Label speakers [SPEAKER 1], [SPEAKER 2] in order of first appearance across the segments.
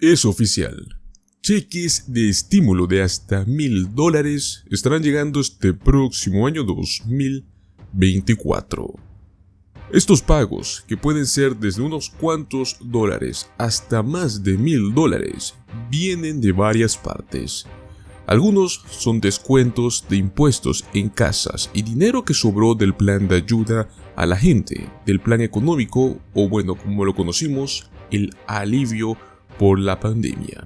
[SPEAKER 1] Es oficial. Cheques de estímulo de hasta $1000 estarán llegando este próximo año 2024. Estos pagos, que pueden ser desde unos cuantos dólares hasta más de $1000, vienen de varias partes. Algunos son descuentos de impuestos en casas y dinero que sobró del plan de ayuda a la gente, del plan económico, o bueno, como lo conocimos, el alivio por la pandemia.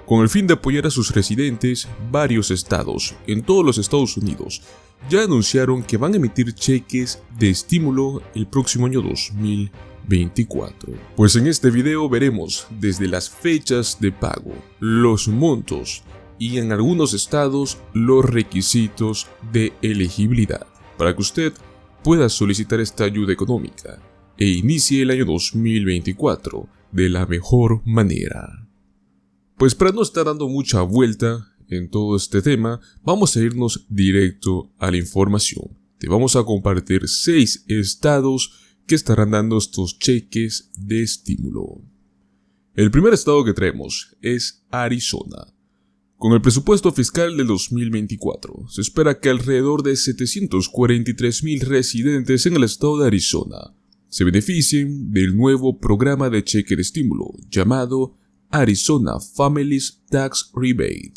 [SPEAKER 1] Con el fin de apoyar a sus residentes, varios estados en todos los Estados Unidos ya anunciaron que van a emitir cheques de estímulo el próximo año 2024. Pues en este video veremos desde las fechas de pago, los montos y en algunos estados los requisitos de elegibilidad para que usted pueda solicitar esta ayuda económica e inicie el año 2024 de la mejor manera. Pues para no estar dando mucha vuelta en todo este tema, vamos a irnos directo a la información. Te vamos a compartir 6 estados que estarán dando estos cheques de estímulo. El primer estado que traemos es Arizona. Con el presupuesto fiscal del 2024, se espera que alrededor de 743,000 residentes en el estado de Arizona se beneficien del nuevo programa de cheque de estímulo llamado Arizona Families Tax Rebate.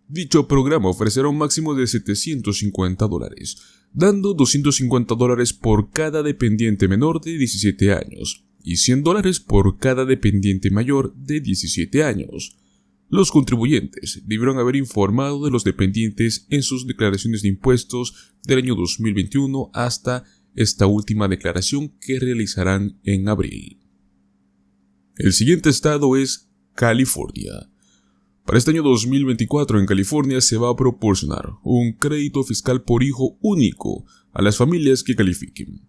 [SPEAKER 1] Dicho programa ofrecerá un máximo de $750, dando $250 por cada dependiente menor de 17 años y $100 por cada dependiente mayor de 17 años. Los contribuyentes debieron haber informado de los dependientes en sus declaraciones de impuestos del año 2021 hasta esta última declaración que realizarán en abril. El siguiente estado es California. Para este año 2024 en California se va a proporcionar un crédito fiscal por hijo único a las familias que califiquen.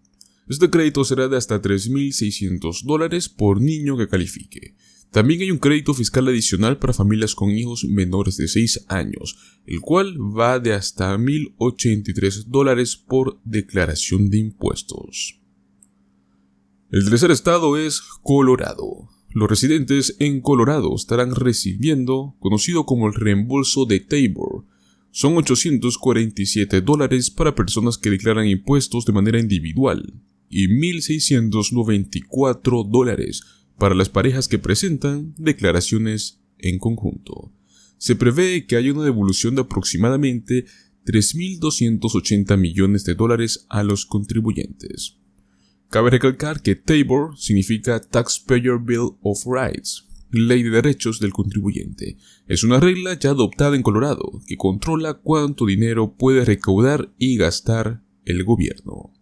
[SPEAKER 1] Este crédito será de hasta $3,600 por niño que califique. También hay un crédito fiscal adicional para familias con hijos menores de 6 años, el cual va de hasta $1,083 por declaración de impuestos. El tercer estado es Colorado. Los residentes en Colorado estarán recibiendo, conocido como el reembolso de Tabor. Son $847 para personas que declaran impuestos de manera individual y $1,694 para las parejas que presentan declaraciones en conjunto. Se prevé que haya una devolución de aproximadamente $3,280 millones a los contribuyentes. Cabe recalcar que Tabor significa Taxpayer Bill of Rights, Ley de Derechos del Contribuyente. Es una regla ya adoptada en Colorado que controla cuánto dinero puede recaudar y gastar el gobierno.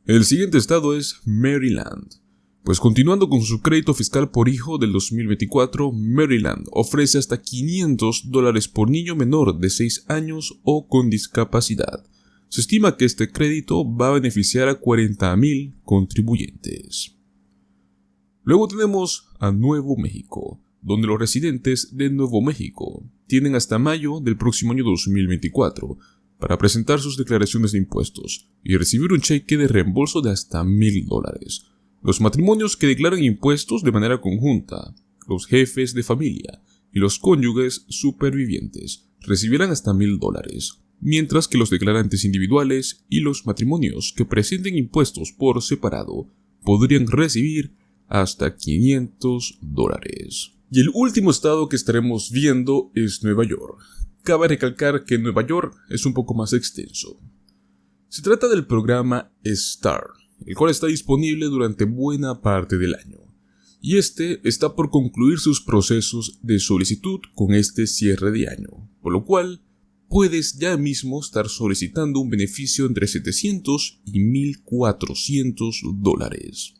[SPEAKER 1] El siguiente estado es Maryland. Pues continuando con su crédito fiscal por hijo del 2024, Maryland ofrece hasta $500 por niño menor de 6 años o con discapacidad. Se estima que este crédito va a beneficiar a 40,000 contribuyentes. Luego tenemos a Nuevo México, donde los residentes de Nuevo México tienen hasta mayo del próximo año 2024 para presentar sus declaraciones de impuestos y recibir un cheque de reembolso de hasta $1,000. Los matrimonios que declaran impuestos de manera conjunta, los jefes de familia y los cónyuges supervivientes recibirán hasta $1,000, mientras que los declarantes individuales y los matrimonios que presenten impuestos por separado podrían recibir hasta $500. Y el último estado que estaremos viendo es Nueva York. Cabe recalcar que Nueva York es un poco más extenso. Se trata del programa STAR, el cual está disponible durante buena parte del año, y este está por concluir sus procesos de solicitud con este cierre de año, por lo cual puedes ya mismo estar solicitando un beneficio entre $700 y $1,400.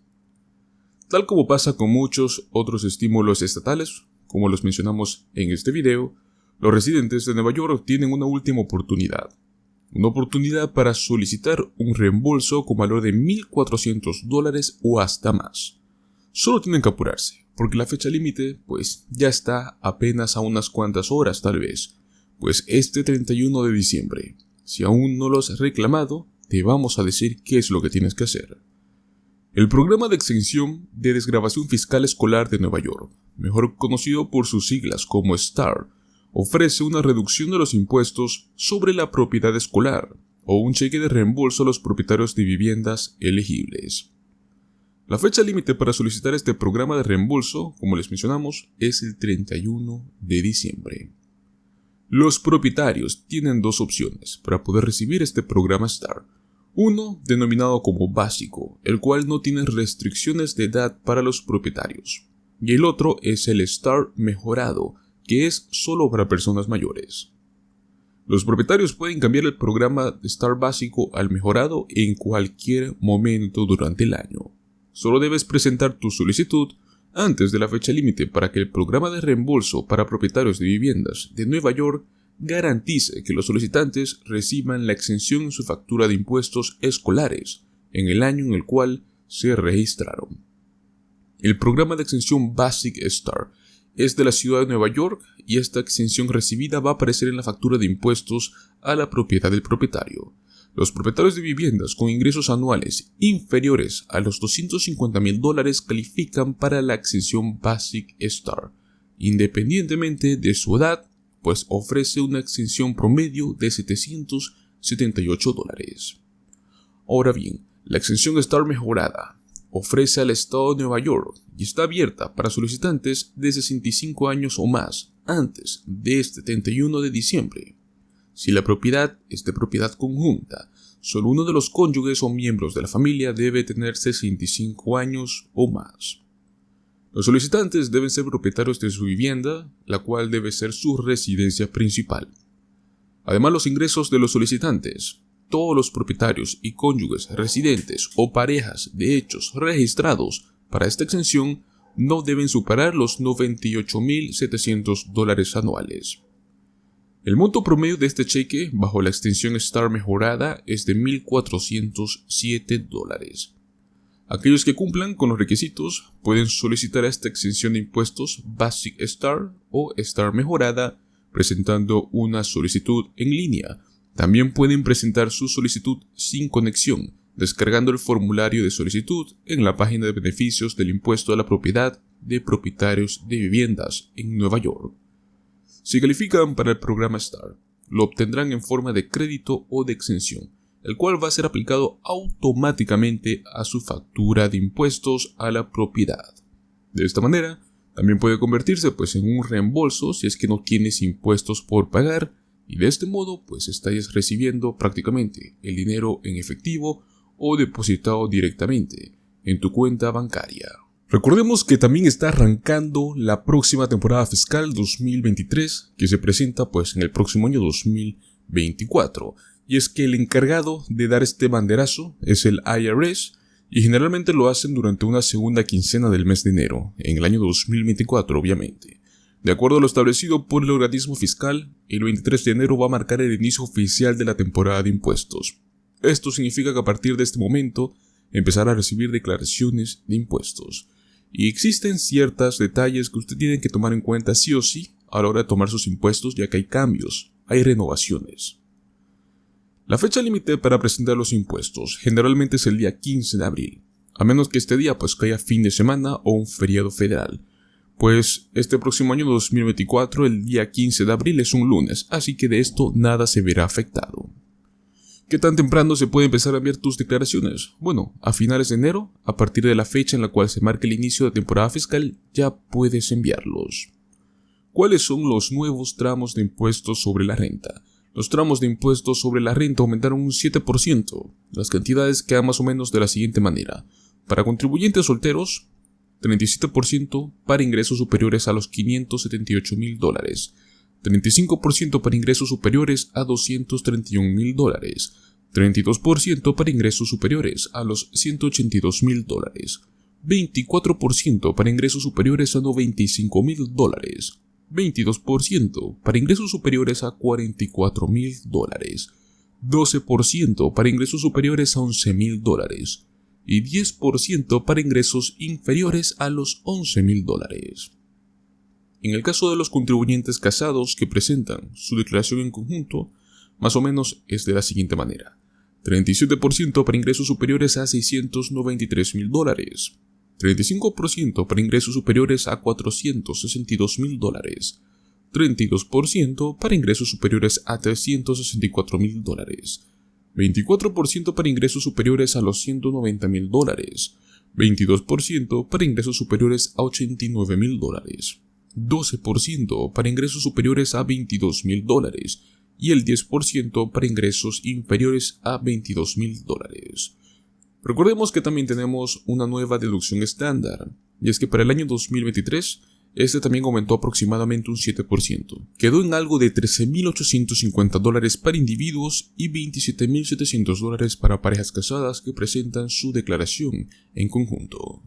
[SPEAKER 1] Tal como pasa con muchos otros estímulos estatales, como los mencionamos en este video, los residentes de Nueva York tienen una última oportunidad. Una oportunidad para solicitar un reembolso con valor de $1,400 o hasta más. Solo tienen que apurarse, porque la fecha límite pues ya está apenas a unas cuantas horas tal vez, pues este 31 de diciembre. Si aún no lo has reclamado, te vamos a decir qué es lo que tienes que hacer. El programa de exención de desgravación fiscal escolar de Nueva York, mejor conocido por sus siglas como STAR, ofrece una reducción de los impuestos sobre la propiedad escolar o un cheque de reembolso a los propietarios de viviendas elegibles. La fecha límite para solicitar este programa de reembolso, como les mencionamos, es el 31 de diciembre. Los propietarios tienen dos opciones para poder recibir este programa STAR. Uno, denominado como básico, el cual no tiene restricciones de edad para los propietarios. Y el otro es el STAR mejorado, que es solo para personas mayores. Los propietarios pueden cambiar el programa STAR básico al mejorado en cualquier momento durante el año. Solo debes presentar tu solicitud antes de la fecha límite para que el programa de reembolso para propietarios de viviendas de Nueva York garantice que los solicitantes reciban la exención en su factura de impuestos escolares en el año en el cual se registraron. El programa de exención Basic STAR es de la ciudad de Nueva York y esta exención recibida va a aparecer en la factura de impuestos a la propiedad del propietario. Los propietarios de viviendas con ingresos anuales inferiores a los $250,000 califican para la exención Basic STAR, independientemente de su edad, pues ofrece una exención promedio de $778. Ahora bien, la exención STAR mejorada ofrece al estado de Nueva York y está abierta para solicitantes de 65 años o más antes de este 31 de diciembre. Si la propiedad es de propiedad conjunta, solo uno de los cónyuges o miembros de la familia debe tener 65 años o más. Los solicitantes deben ser propietarios de su vivienda, la cual debe ser su residencia principal. Además, los ingresos de los solicitantes, todos los propietarios y cónyuges residentes o parejas de hechos registrados para esta exención no deben superar los $98,700 anuales. El monto promedio de este cheque bajo la extensión STAR mejorada es de $1,407. Aquellos que cumplan con los requisitos pueden solicitar esta exención de impuestos Basic STAR o STAR mejorada presentando una solicitud en línea. También pueden presentar su solicitud sin conexión, descargando el formulario de solicitud en la página de beneficios del impuesto a la propiedad de propietarios de viviendas en Nueva York. Si califican para el programa STAR, lo obtendrán en forma de crédito o de exención, el cual va a ser aplicado automáticamente a su factura de impuestos a la propiedad. De esta manera, también puede convertirse en un reembolso si es que no tienes impuestos por pagar, y de este modo estarías recibiendo prácticamente el dinero en efectivo o depositado directamente en tu cuenta bancaria. Recordemos que también está arrancando la próxima temporada fiscal 2023 que se presenta en el próximo año 2024, y es que el encargado de dar este banderazo es el IRS y generalmente lo hacen durante una segunda quincena del mes de enero, en el año 2024 obviamente. De acuerdo a lo establecido por el organismo fiscal, el 23 de enero va a marcar el inicio oficial de la temporada de impuestos. Esto significa que a partir de este momento empezará a recibir declaraciones de impuestos. Y existen ciertos detalles que usted tiene que tomar en cuenta sí o sí a la hora de tomar sus impuestos, ya que hay cambios, hay renovaciones. La fecha límite para presentar los impuestos generalmente es el día 15 de abril, a menos que este día caiga fin de semana o un feriado federal. Este próximo año 2024, el día 15 de abril es un lunes, así que de esto nada se verá afectado. ¿Qué tan temprano se puede empezar a enviar tus declaraciones? Bueno, a finales de enero, a partir de la fecha en la cual se marque el inicio de temporada fiscal, ya puedes enviarlos. ¿Cuáles son los nuevos tramos de impuestos sobre la renta? Los tramos de impuestos sobre la renta aumentaron un 7%. Las cantidades quedan más o menos de la siguiente manera. Para contribuyentes solteros, 37% para ingresos superiores a los $578,000. 35% para ingresos superiores a $231,000, 32% para ingresos superiores a los $182,000, 24% para ingresos superiores a $95,000, 22% para ingresos superiores a $44,000, 12% para ingresos superiores a $11,000 y 10% para ingresos inferiores a los $11,000. En el caso de los contribuyentes casados que presentan su declaración en conjunto, más o menos es de la siguiente manera. 37% para ingresos superiores a $693,000, 35% para ingresos superiores a $462,000, 32% para ingresos superiores a $364,000, 24% para ingresos superiores a los $190,000, 22% para ingresos superiores a $89,000, 12% para ingresos superiores a $22,000 y el 10% para ingresos inferiores a $22,000. Recordemos que también tenemos una nueva deducción estándar, y es que para el año 2023, este también aumentó aproximadamente un 7%. Quedó en algo de $13,850 para individuos y $27,700 para parejas casadas que presentan su declaración en conjunto.